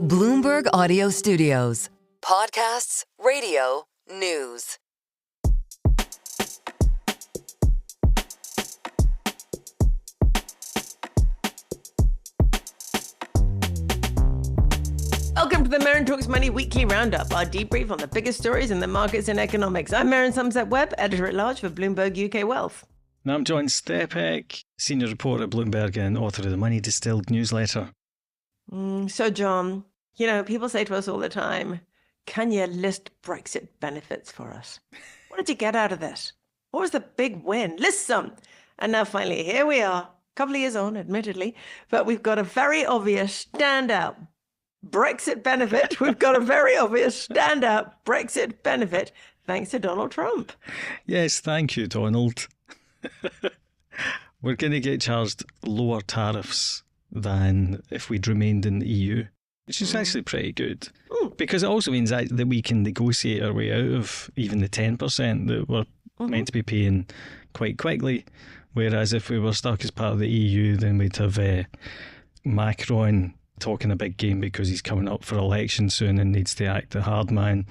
Bloomberg Audio Studios. Podcasts, radio, news. Welcome to the Merryn Talks Money Weekly Roundup, our debrief on the biggest stories in the markets and economics. I'm Merryn Somerset Webb, editor-at-large for Bloomberg UK Wealth. And I'm John Stepek, senior reporter at Bloomberg and author of the Money Distilled newsletter. So, John, you know, people say to us all the time, can you list Brexit benefits for us? What did you get out of this? What was the big win? List some. And now finally, here we are, a couple of years on, admittedly, but we've got a very obvious standout Brexit benefit. We've got a very obvious standout Brexit benefit thanks to Donald Trump. Yes, thank you, Donald. We're going to get charged lower tariffs than if we'd remained in the EU, which is actually pretty good. Because it also means that we can negotiate our way out of even the 10% that we're meant to be paying quite quickly. Whereas if we were stuck as part of the EU, then we'd have Macron talking a big game because he's coming up for election soon and needs to act the hard man,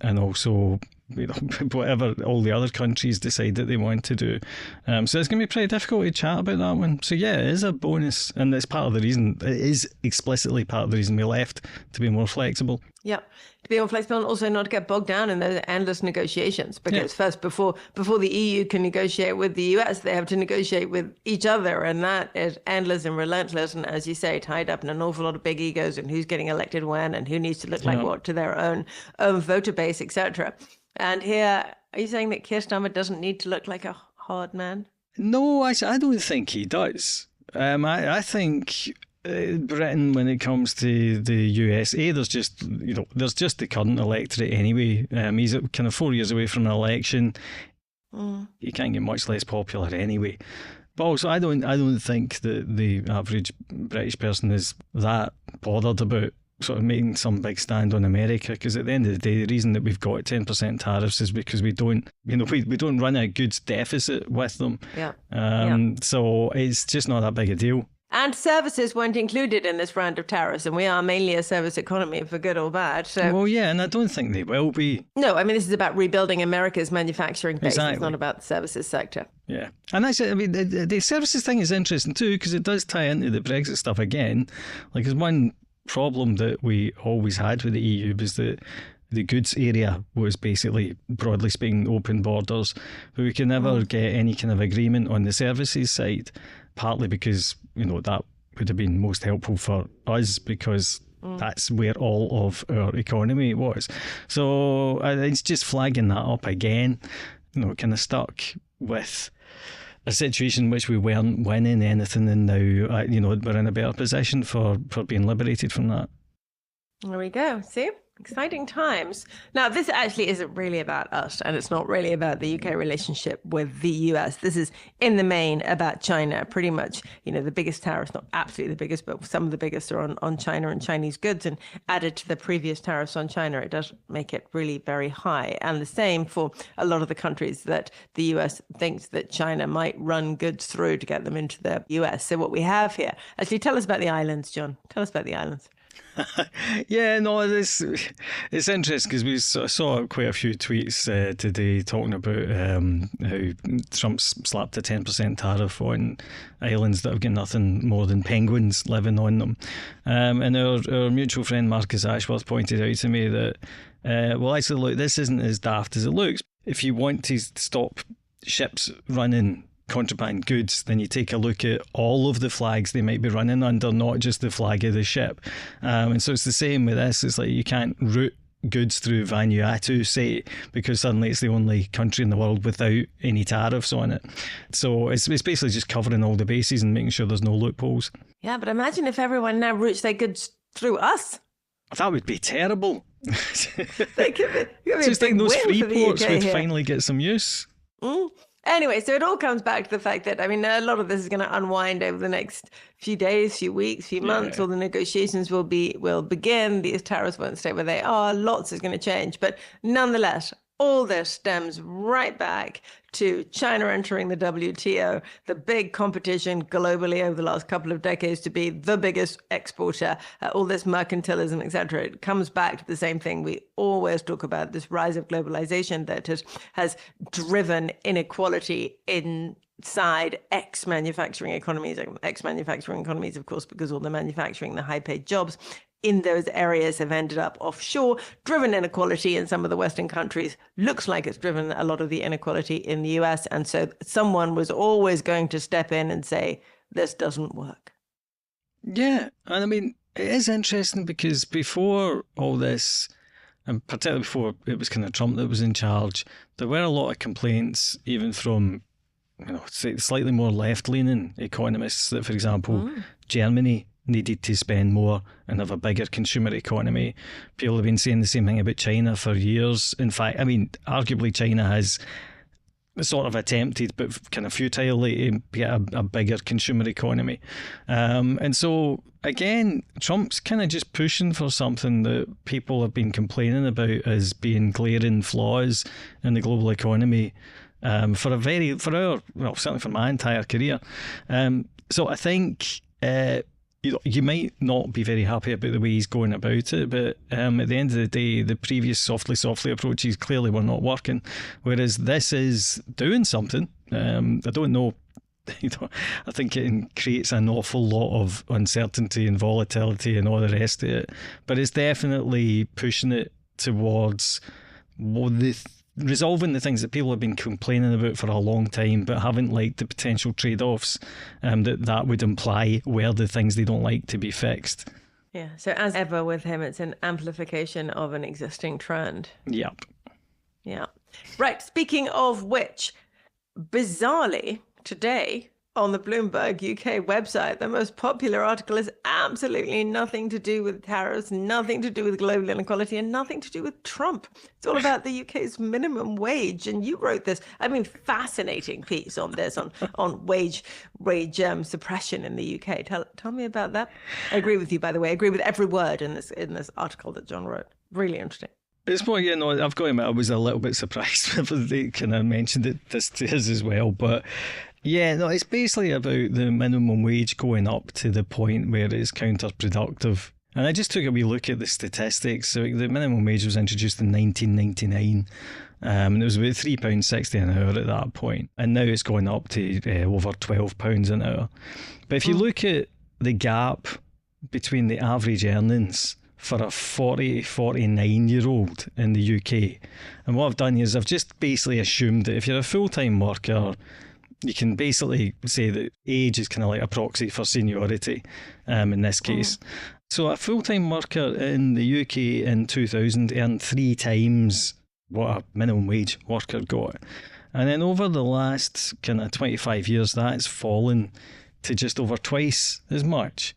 and also, you know, whatever all the other countries decide that they want to do. So it's going to be pretty difficult to chat about that one. So yeah, it is a bonus, and it's part of the reason, it is explicitly part of the reason we left, to be more flexible. Yeah, to be more flexible and also not to get bogged down in those endless negotiations. Because first, before the EU can negotiate with the US, they have to negotiate with each other. And that is endless and relentless. And as you say, tied up in an awful lot of big egos and who's getting elected when and who needs to look like what to their own voter base, etc. And here, are you saying that Keir Starmer doesn't need to look like a hard man? No, I don't think he does. I think Britain, when it comes to the USA, there's just the current electorate anyway. He's kind of 4 years away from an election. He can't get much less popular anyway. But also, I don't think that the average British person is that bothered about sort of making some big stand on America, because at the end of the day, the reason that we've got 10% tariffs is because we don't run a goods deficit with them. So it's just not that big a deal. And services weren't included in this round of tariffs, and we are mainly a service economy, for good or bad. So, well, yeah, and I don't think they will be. No, I mean, this is about rebuilding America's manufacturing base. Exactly. It's not about the services sector. Yeah. And actually, I mean, the services thing is interesting too, because it does tie into the Brexit stuff again. Like, there's one problem that we always had with the EU was that the goods area was basically, broadly speaking, open borders, but we could never get any kind of agreement on the services side, partly because, you know, that would have been most helpful for us because that's where all of our economy was. So it's just flagging that up again, you know, kind of stuck with a situation in which we weren't winning anything, and now, you know, we're in a better position for being liberated from that. There we go. See? Exciting times. Now, this actually isn't really about us, and it's not really about the UK relationship with the US. This is, in the main, about China. Pretty much, you know, the biggest tariffs, not absolutely the biggest, but some of the biggest are on China and Chinese goods. And added to the previous tariffs on China, it does make it really very high. And the same for a lot of the countries that the US thinks that China might run goods through to get them into the US. So what we have here, actually, tell us about the islands, John. Tell us about the islands. Yeah, no, it's interesting because we saw quite a few tweets today talking about how Trump's slapped a 10% tariff on islands that have got nothing more than penguins living on them. And our mutual friend Marcus Ashworth pointed out to me that, well, actually, look, this isn't as daft as it looks. If you want to stop ships running contraband goods, then you take a look at all of the flags they might be running under, not just the flag of the ship. And so it's the same with this. It's like you can't route goods through Vanuatu, say, because suddenly it's the only country in the world without any tariffs on it. So it's basically just covering all the bases and making sure there's no loopholes. Yeah, but imagine if everyone now routes their goods through us. That would be terrible. That could be just think those free ports would here. finally get some use. Anyway, so it all comes back to the fact that, I mean, a lot of this is going to unwind over the next few days, few weeks, few months. All the negotiations will begin. These tariffs won't stay where they are. Lots is going to change. But nonetheless, all this stems right back to China entering the WTO, the big competition globally over the last couple of decades to be the biggest exporter, all this mercantilism, etc. It comes back to the same thing we always talk about, this rise of globalization that has driven inequality inside ex-manufacturing economies, of course, because all the manufacturing, the high-paid jobs in those areas have ended up offshore, driven inequality in some of the Western countries. Looks like it's driven a lot of the inequality in the US. And so someone was always going to step in and say, this doesn't work. Yeah. And I mean, it is interesting because before all this, and particularly before it was kind of Trump that was in charge, there were a lot of complaints, even from, slightly more left-leaning economists, that, for example, Germany needed to spend more and have a bigger consumer economy. People have been saying the same thing about China for years. In fact, I mean, arguably China has sort of attempted, but kind of futilely, to get a bigger consumer economy. And so, again, Trump's kind of just pushing for something that people have been complaining about as being glaring flaws in the global economy certainly for my entire career. So I think you might not be very happy about the way he's going about it, but at the end of the day, the previous softly approaches clearly were not working, whereas this is doing something. I don't know. I think it creates an awful lot of uncertainty and volatility and all the rest of it, but it's definitely pushing it towards resolving the things that people have been complaining about for a long time but haven't liked the potential trade-offs that would imply were the things they don't like to be fixed. Yeah, so as ever with him, it's an amplification of an existing trend. Yep. Yeah. Right, speaking of which, bizarrely, today on the Bloomberg UK website, the most popular article is absolutely nothing to do with tariffs, nothing to do with global inequality, and nothing to do with Trump. It's all about the UK's minimum wage. And you wrote this, fascinating piece on this, on wage suppression in the UK. Tell me about that. I agree with you, by the way. I agree with every word in this article that John wrote. Really interesting. It's more, I've got to admit, I was a little bit surprised when they kind of mentioned this to us as well. But yeah, no, it's basically about the minimum wage going up to the point where it's counterproductive. And I just took a wee look at the statistics. So the minimum wage was introduced in 1999. And it was about £3.60 an hour at that point. And now it's going up to over £12 an hour. But if you look at the gap between the average earnings for a 49-year-old in the UK, and what I've done is I've just basically assumed that if you're a full-time worker, you can basically say that age is kind of like a proxy for seniority in this case. So a full-time worker in the UK in 2000 earned 3 times what a minimum wage worker got. And then over the last kind of 25 years, that's fallen to just over twice as much.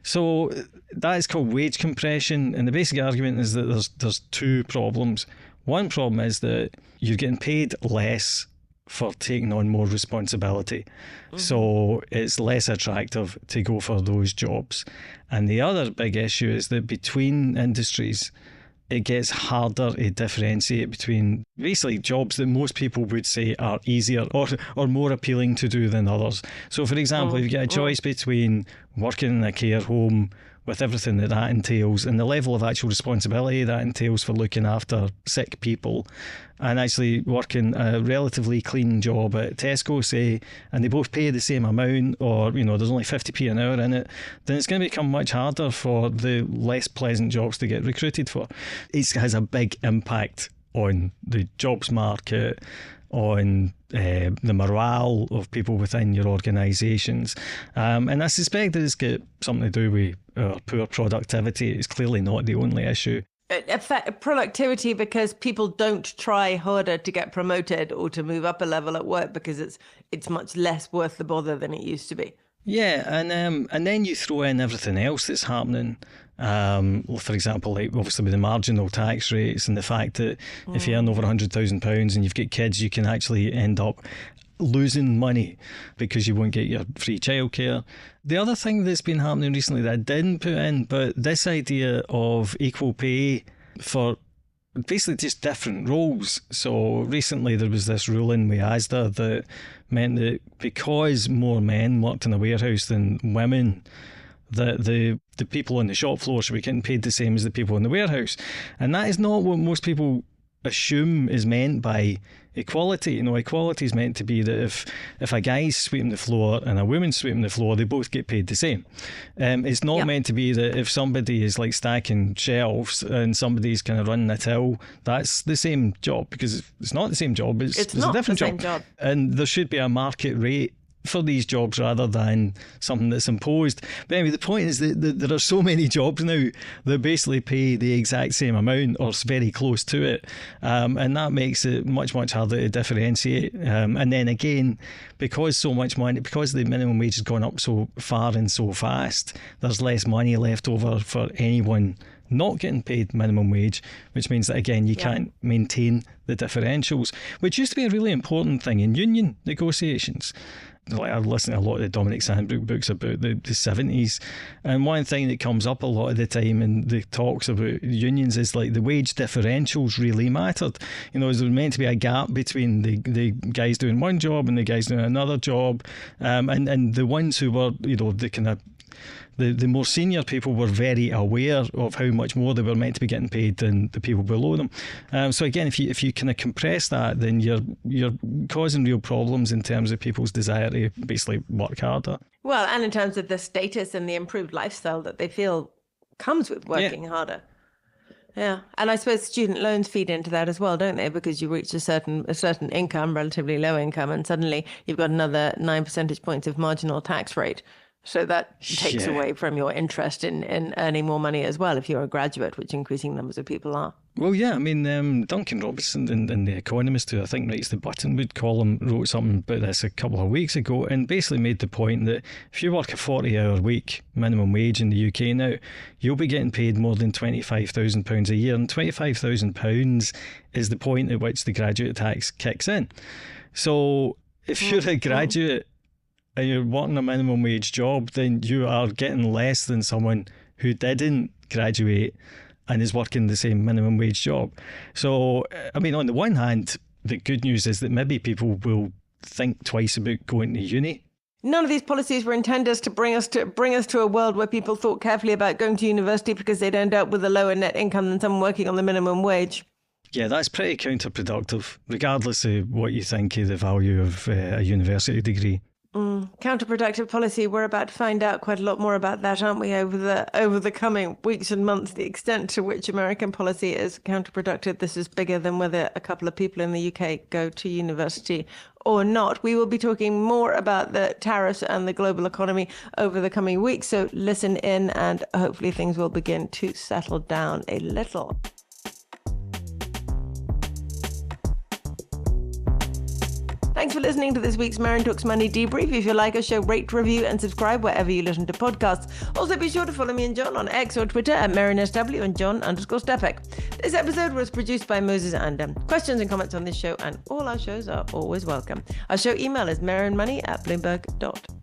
So that is called wage compression. And the basic argument is that there's 2 problems. One problem is that you're getting paid less for taking on more responsibility. So it's less attractive to go for those jobs. And the other big issue is that between industries, it gets harder to differentiate between basically jobs that most people would say are easier or more appealing to do than others. So for example, if you get a choice between working in a care home with everything that entails and the level of actual responsibility that entails for looking after sick people, and actually working a relatively clean job at Tesco, say, and they both pay the same amount, or there's only 50p an hour in it, then it's going to become much harder for the less pleasant jobs to get recruited for. It has a big impact on the jobs market, on the morale of people within your organisations. And I suspect that it's got something to do with poor productivity. It's clearly not the only issue. Affect productivity because people don't try harder to get promoted or to move up a level at work because it's much less worth the bother than it used to be. Yeah, and then you throw in everything else that's happening. For example, like obviously with the marginal tax rates and the fact that if you earn over £100,000 and you've got kids, you can actually end up losing money because you won't get your free childcare. The other thing that's been happening recently that I didn't put in, but this idea of equal pay for basically just different roles. So recently there was this ruling with Asda that meant that because more men worked in a warehouse than women, that the people on the shop floor should be getting paid the same as the people in the warehouse. And that is not what most people assume is meant by equality. You know, equality is meant to be that if a guy's sweeping the floor and a woman's sweeping the floor, they both get paid the same. It's not meant to be that if somebody is like stacking shelves and somebody's kind of running a till, that's the same job, because it's not the same job. It's not a different the same job. And there should be a market rate for these jobs rather than something that's imposed. But anyway, the point is that there are so many jobs now that basically pay the exact same amount or very close to it, and that makes it much harder to differentiate. And then again, because so much money, because the minimum wage has gone up so far and so fast, there's less money left over for anyone not getting paid minimum wage, which means that again you can't maintain the differentials, which used to be a really important thing in union negotiations. Like, I've listened to a lot of the Dominic Sandbrook books about the 70s, and one thing that comes up a lot of the time in the talks about unions is like the wage differentials really mattered. You know, there was meant to be a gap between the guys doing one job and the guys doing another job, and the ones who were, you know, the kind of the more senior people were very aware of how much more they were meant to be getting paid than the people below them. So again, if you kind of compress that, then you're causing real problems in terms of people's desire to basically work harder. Well, and in terms of the status and the improved lifestyle that they feel comes with working harder. Yeah, and I suppose student loans feed into that as well, don't they? Because you reach a certain income, relatively low income, and suddenly you've got another 9 percentage points of marginal tax rate. So that takes away from your interest in earning more money as well if you're a graduate, which increasing numbers of people are. Well, yeah, I mean, Duncan Robertson in The Economist, who I think writes the Buttonwood column, wrote something about this a couple of weeks ago and basically made the point that if you work a 40-hour week minimum wage in the UK now, you'll be getting paid more than £25,000 a year, and £25,000 is the point at which the graduate tax kicks in. So if you're a graduate and you're working a minimum wage job, then you are getting less than someone who didn't graduate and is working the same minimum wage job. So, I mean, on the one hand, the good news is that maybe people will think twice about going to uni. None of these policies were intended to bring us to a world where people thought carefully about going to university because they'd end up with a lower net income than someone working on the minimum wage. Yeah, that's pretty counterproductive, regardless of what you think of the value of a university degree. Counterproductive policy. We're about to find out quite a lot more about that, aren't we, over the coming weeks and months, the extent to which American policy is counterproductive. This is bigger than whether a couple of people in the UK go to university or not. We will be talking more about the tariffs and the global economy over the coming weeks, so listen in and hopefully things will begin to settle down a little. Thanks for listening to this week's Merryn Talks Money debrief. If you like our show, rate, review and subscribe wherever you listen to podcasts. Also, be sure to follow me and John on X or Twitter at MerrynSW and John_Stepek. This episode was produced by Moses Andam. Questions and comments on this show and all our shows are always welcome. Our show email is merrynmoney@bloomberg.com.